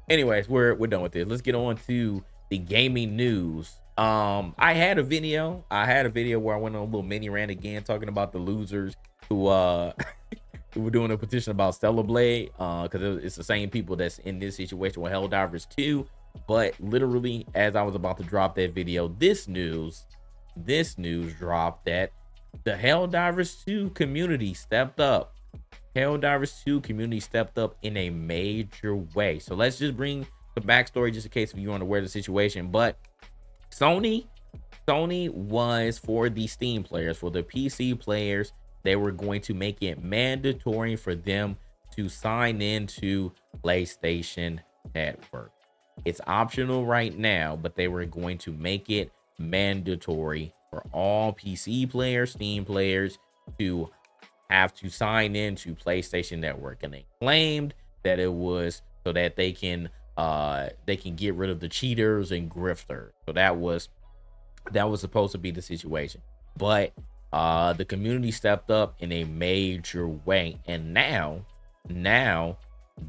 Anyways, we're done with this. Let's get on to the gaming news. I had a video. Where I went on a little mini rant again, talking about the losers who who were doing a petition about Stellar Blade. Because it's the same people that's in this situation with Helldivers 2. But literally, as I was about to drop that video, this news dropped that the Helldivers 2 community stepped up. Helldivers 2 community stepped up in a major way. So let's just bring the backstory just in case if you're unaware of the situation. But Sony was, for the Steam players, for the PC players, they were going to make it mandatory for them to sign into PlayStation Network. It's optional right now, but they were going to make it mandatory for all PC players, Steam players, to have to sign into PlayStation Network. And they claimed that it was so that they can get rid of the cheaters and grifters. So that was supposed to be the situation. But the community stepped up in a major way. And now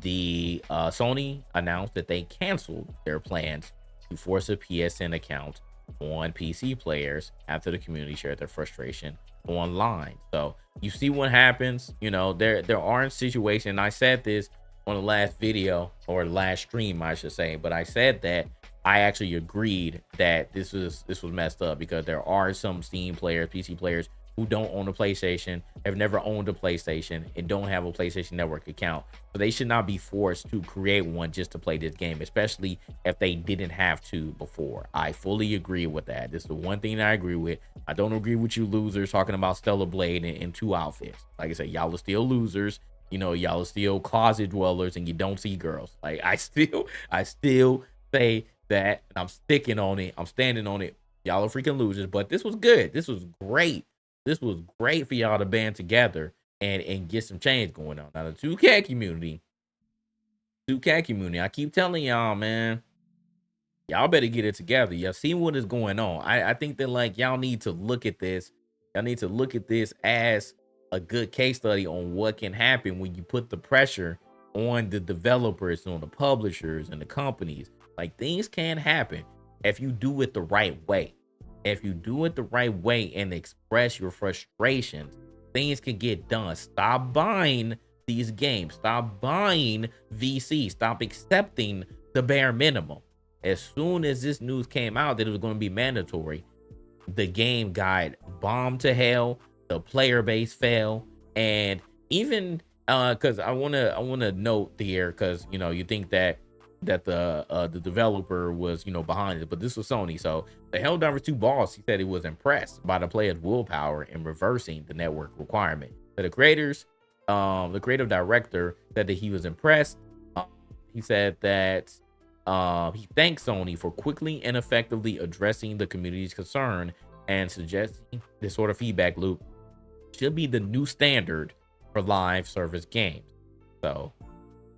the Sony announced that they canceled their plans to force a PSN account on PC players after the community shared their frustration online. So you see what happens. You know, there aren't situations, and I said this on the last video, or last stream I should say, but I said that I actually agreed that this was messed up, because there are some Steam players, PC players, who don't own a PlayStation, have never owned a PlayStation, and don't have a PlayStation Network account. So they should not be forced to create one just to play this game, especially if they didn't have to before. I fully agree with that. This is the one thing that I agree with. I don't agree with you losers talking about Stellar Blade in two outfits. Like I said, y'all are still losers. You know, y'all are still closet dwellers, and you don't see girls. Like, I still say that, and I'm sticking on it. I'm standing on it. Y'all are freaking losers, but this was good. This was great. This was great for y'all to band together and get some change going on. Now, the 2K community, I keep telling y'all, man, y'all better get it together. Y'all see what is going on. I think that, like, y'all need to look at this. Y'all need to look at this as a good case study on what can happen when you put the pressure on the developers, on the publishers, and the companies. Like, things can happen if you do it the right way. If you do it the right way and express your frustrations, things can get done. Stop buying these games. Stop buying VC. Stop accepting the bare minimum. As soon as this news came out that it was going to be mandatory, the game got bombed to hell. The player base fell. And even because I wanna note here, because you know, you think that the developer was, you know, behind it, but this was Sony. So the Helldivers 2 boss, he said he was impressed by the player's willpower in reversing the network requirement. So the creative director said that he was impressed. He said that he thanked Sony for quickly and effectively addressing the community's concern, and suggesting this sort of feedback loop should be the new standard for live service games. So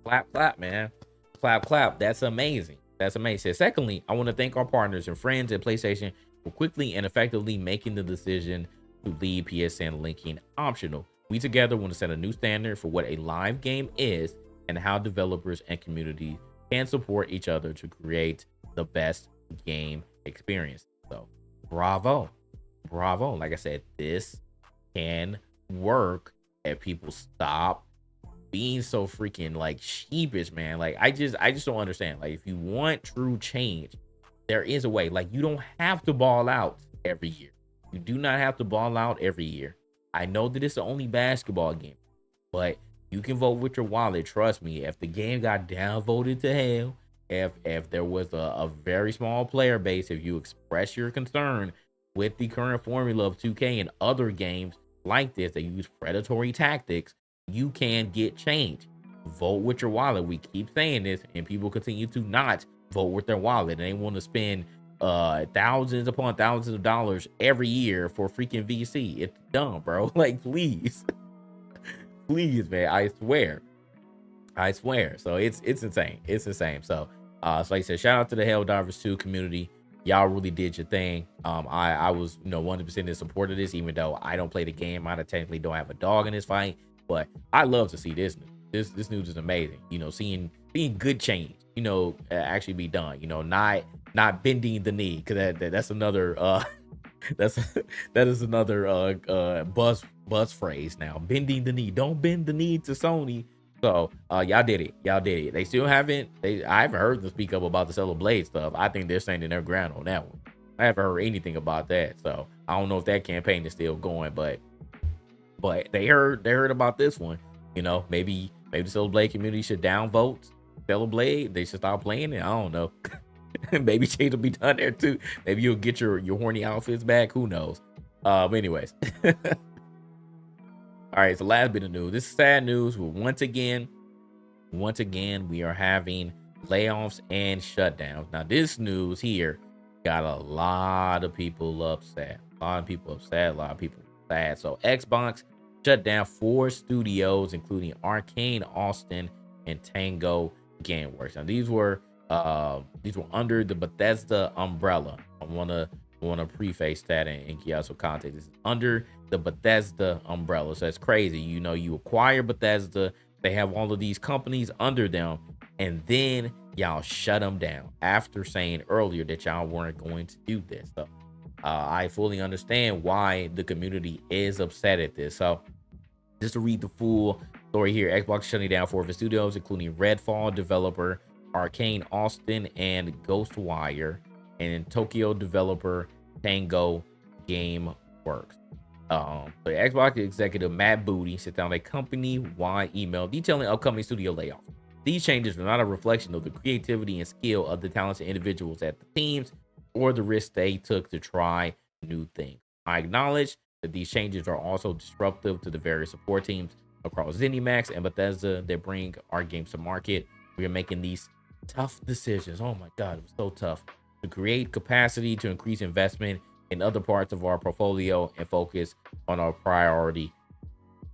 clap, man. Clap. That's amazing. Secondly, I want to thank our partners and friends at PlayStation for quickly and effectively making the decision to leave PSN linking optional. We together want to set a new standard for what a live game is and how developers and community can support each other to create the best game experience. So bravo. Like I said, this can work if people stop being so freaking, like, sheepish, man. Like, I just don't understand. Like, if you want true change, there is a way. Like, you don't have to ball out every year. You do not have to ball out every year. I know that it's the only basketball game, but you can vote with your wallet. Trust me. If the game got downvoted to hell, if there was a very small player base, if you express your concern with the current formula of 2K and other games like this that use predatory tactics, you can get change. Vote with your wallet. We keep saying this, and people continue to not vote with their wallet. And they want to spend thousands upon thousands of dollars every year for freaking VC. It's dumb, bro. Like, please, man. I swear. So it's insane. So like I said, shout out to the Helldivers 2 community. Y'all really did your thing. I was, 100% in support of this, even though I don't play the game. I technically don't have a dog in this fight. But I love to see this news. This news is amazing. Seeing seeing good change, actually be done. Not bending the knee, because that's another that's that is another buzz phrase now. Bending the knee. Don't bend the knee to Sony. So y'all did it. Y'all did it. They still haven't. I haven't heard them speak up about the Cellar Blade stuff. I think they're standing their ground on that one. I haven't heard anything about that. So I don't know if that campaign is still going, but they heard about this one. Maybe the Cellar Blade community should downvote Cellar Blade. They should stop playing it. I don't know. Maybe change will be done there too. Maybe you'll get your horny outfits back. Who knows? Anyways. All right, so last bit of news. This is sad news. Once again, we are having layoffs and shutdowns. Now, this news here got a lot of people upset. A lot of people sad. So Xbox shut down 4 studios, including Arcane Austin and Tango Gameworks. Now, these were under the Bethesda umbrella. I wanna preface that and give y'all some context. This is under the Bethesda umbrella. So that's crazy. You acquire Bethesda, they have all of these companies under them, and then y'all shut them down after saying earlier that y'all weren't going to do this. So I fully understand why the community is upset at this. So just to read the full story here, Xbox shutting down 4 of its studios, including Redfall developer Arcane Austin and Ghostwire, and Tokyo developer Tango Gameworks. The Xbox executive Matt Booty sent down a company-wide email detailing upcoming studio layoffs. These changes are not a reflection of the creativity and skill of the talented individuals at the teams or the risks they took to try new things. I acknowledge that these changes are also disruptive to the various support teams across ZeniMax and Bethesda that bring our games to market. We are making these tough decisions. Oh my God, it was so tough to create capacity to increase investment in other parts of our portfolio and focus on our priority.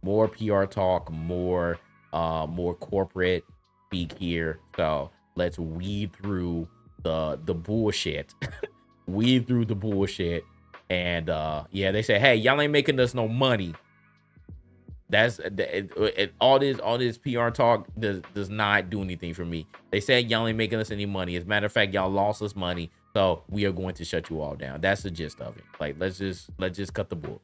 More PR talk, more corporate speak here. So let's weed through the bullshit. Weed through the bullshit. And yeah, they say, hey, y'all ain't making us no money. That's all this PR talk does not do anything for me. They said y'all ain't making us any money. As a matter of fact, y'all lost us money, so we are going to shut you all down. That's the gist of it. Like, let's just cut the bull.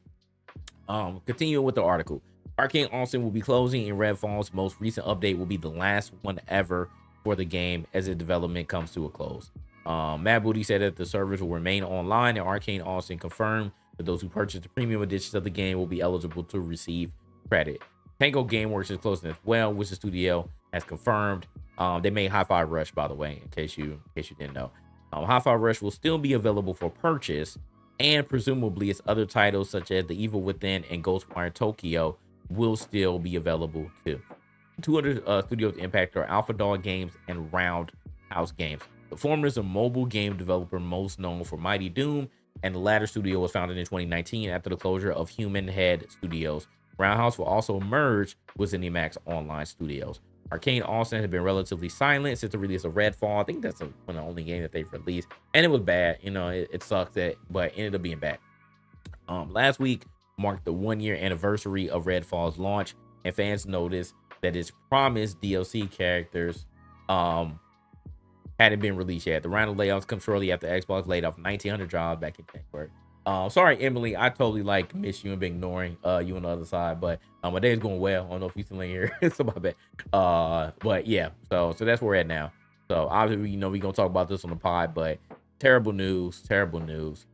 Continuing with the article, Arcane Austin will be closing, and Redfall's most recent update will be the last one ever for the game as its development comes to a close. Matt Booty said that the servers will remain online, and Arcane Austin confirmed that those who purchase the premium editions of the game will be eligible to receive credit. Tango Gameworks is closing as well, which the studio has confirmed. They made Hi-Fi Rush, by the way, in case you didn't know. Hi-Fi Rush will still be available for purchase, and presumably its other titles such as The Evil Within and Ghostwire Tokyo will still be available too. 200 studios impact are Alpha Dog Games and Roundhouse Games. The former is a mobile game developer most known for Mighty Doom, and the latter studio was founded in 2019 after the closure of Human Head Studios. Roundhouse will also merge with ZeniMax Online Studios. Arcane Austin has been relatively silent since the release of Redfall. I think that's one of the only game that they've released, and it was bad. It sucked, but it ended up being bad. Last week marked the 1-year anniversary of Redfall's launch, and fans noticed that its promised DLC characters hadn't been released yet. The round of layoffs come shortly after Xbox laid off 1,900 jobs back in January. Sorry, Emily, I totally miss you and been ignoring you on the other side, but my day's going well. I don't know if you still in here. So my bad. But yeah, so that's where we're at now. So obviously, we're gonna talk about this on the pod, but terrible news.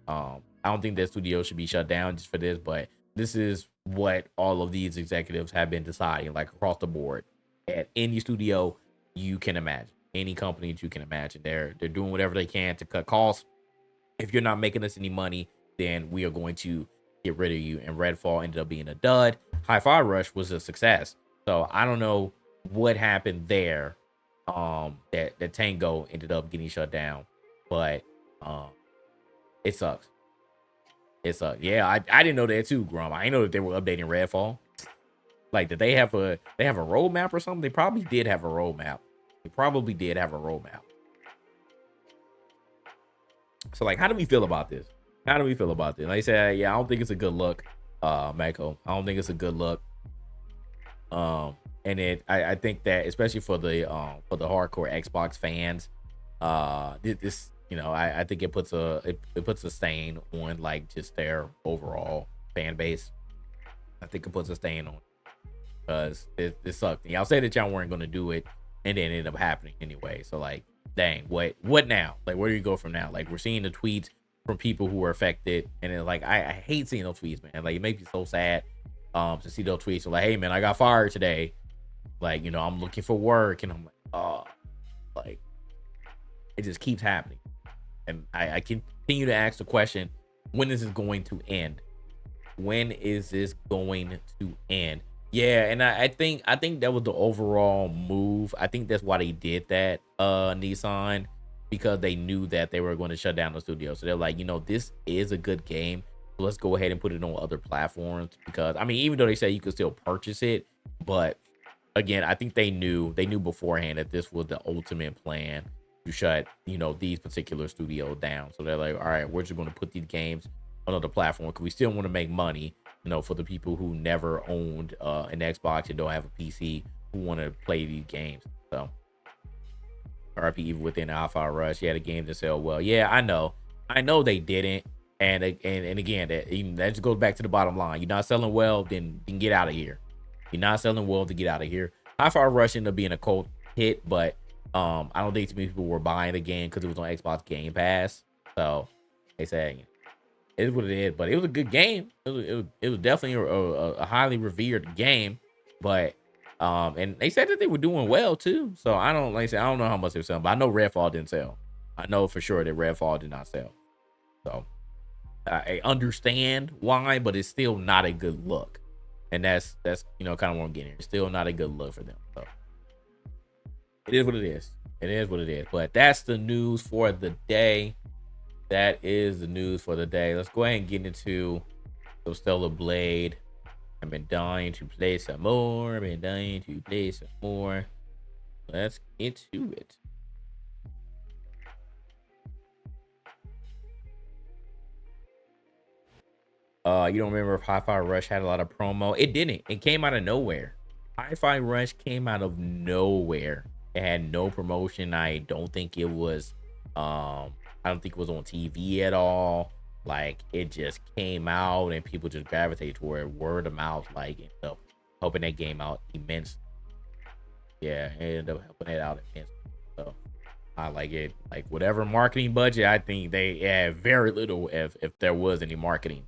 I don't think that studio should be shut down just for this, but this is what all of these executives have been deciding, like across the board at any studio you can imagine, any company that you can imagine. They're doing whatever they can to cut costs. If you're not making us any money, then we are going to get rid of you. And Redfall ended up being a dud. Hi-Fi Rush was a success. So I don't know what happened there. That Tango ended up getting shut down, but it sucks. It sucks. Yeah, I didn't know that too, Grum. I didn't know that they were updating Redfall. Like, did they have a roadmap or something? They probably did have a roadmap. So like, how do we feel about this? Like I said, yeah, I don't think it's a good look, Mako. I don't think it's a good look. And I think that especially for the hardcore Xbox fans, this I think it puts it puts a stain on like just their overall fan base. I think it puts a stain on because it sucked. Y'all said that y'all weren't gonna do it, and then it ended up happening anyway. So like, dang, what now? Like, where do you go from now? Like, we're seeing the tweets from people who were affected, and then like I hate seeing those tweets, man. Like, it makes me so sad to see those tweets. So like, hey man, I got fired today. Like, I'm looking for work, and I'm like, oh, like it just keeps happening. And I continue to ask the question, when is this going to end? When is this going to end? Yeah, and I think that was the overall move. I think that's why they did that, Nissan, because they knew that they were going to shut down the studio. So they're like, this is a good game. So let's go ahead and put it on other platforms. Because I mean, even though they say you could still purchase it, but again, I think they knew beforehand that this was the ultimate plan to shut, these particular studios down. So they're like, all right, we're just going to put these games on other platform because we still want to make money, for the people who never owned an Xbox and don't have a PC who want to play these games. So RP, even within Alpha Rush, yeah, the games that sell well. Yeah, I know they didn't. And again, that just goes back to the bottom line. You're not selling well, then get out of here. You're not selling well to get out of here. Hi-Fi Rush ended up being a cult hit, but I don't think too many people were buying the game because it was on Xbox Game Pass. So they said it is what it is, but it was a good game. It was definitely a highly revered game, but and they said that they were doing well too. So I don't I don't know how much they were selling, but I know Redfall didn't sell. I know for sure that Redfall did not sell. So I understand why, but it's still not a good look. And that's kind of what I'm getting here. It's still not a good look for them. So it is what it is. It is what it is. But that's the news for the day. That is the news for the day. Let's go ahead and get into the Stellar Blade. I've been dying to play some more. Let's get to it. You don't remember if Hi-Fi Rush had a lot of promo? It didn't. It came out of nowhere. Hi-Fi Rush came out of nowhere. It had no promotion. I don't think it was on TV at all. Like, it just came out and people just gravitate toward it, word of mouth, like, helping that game out immensely. Yeah, it ended up helping it out immensely. So I like it. Like, whatever marketing budget, I think they had very little if there was any marketing